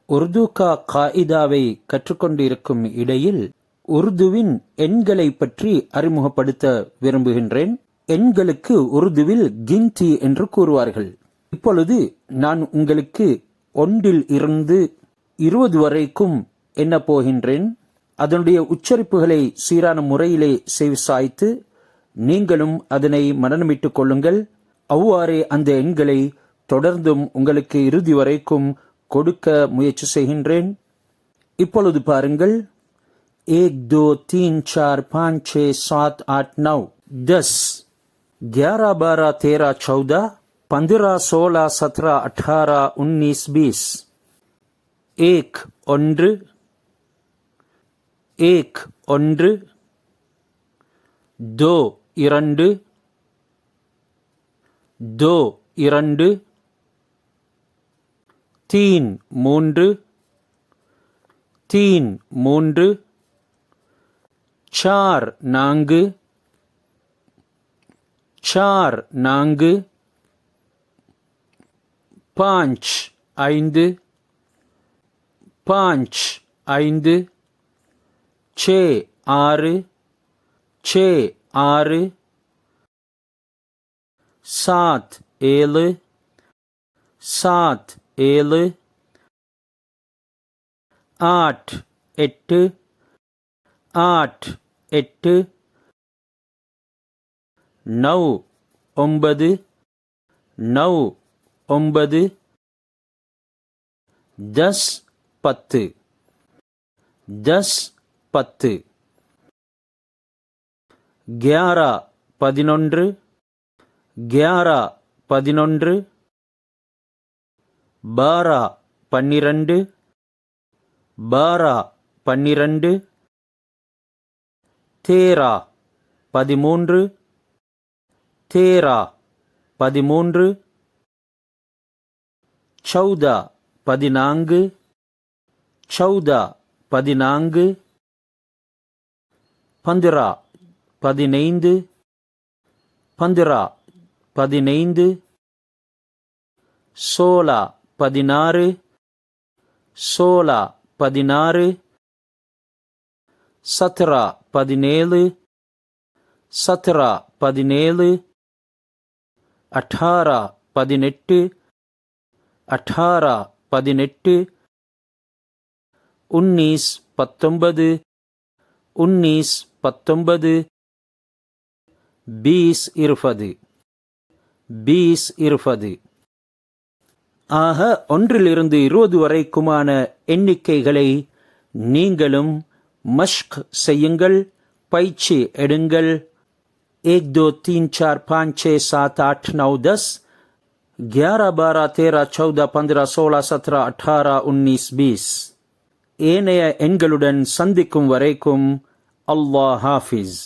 உருது கா காயிதாவை கற்றுக்கொண்டிருக்கும் இடையில் உருதுவின் எண்களை பற்றி அறிமுகப்படுத்த விரும்புகின்றேன். எண்களுக்கு உருதுவில் கின்தி என்று கூறுவார்கள். இப்பொழுது நான் உங்களுக்கு 1 இருந்து 20 வரைக்கும் எண்ண போகின்றேன். அதனுடைய உச்சரிப்புகளை சீரான முறையிலே செவிசாய்த்து நீங்களும் அதனை மனனமிட்டுக் கொள்ளுங்கள். அவ்வாறே அந்த எண்களை தொடர்ந்தும் உங்களுக்கு இறுதி வரைக்கும் கொடுக்க முயற்சி செய்கின்றேன். இப்பொழுது பாருங்கள். 1 2 3 4 5 6 7 8 9 10 11 12 13 14 15 16 17 18 19 20 1 1 1 1 2 2 2 2 3 3 3 3 4 4 4 4 5 5 5 5 6 6 6 6 7 7 7 7 8 8 8 8 9 9 9 9 10 10 10 10 11 11 11 11 12 12 12 12 13 13 13 13 14 14 14 14 15 15 15 15 16 16 16 16 17 17 17 17 18 18 18 18 19 19 19 19 20 20 20 20 ஆக 1 இருந்து 20 வரைக்குமான எண்ணிக்கைகளை நீங்களும் மஷ்க் செய்யுங்கள், பயிற்சி எடுங்கள். 1 2 3 4 5 6 7 8 9 10 11 12 13 14 15 16 17 18 19 20 ஏனைய எண்களுடன் சந்திக்கும் வரைக்கும் அல்லாஹ் ஹாஃபிஸ்.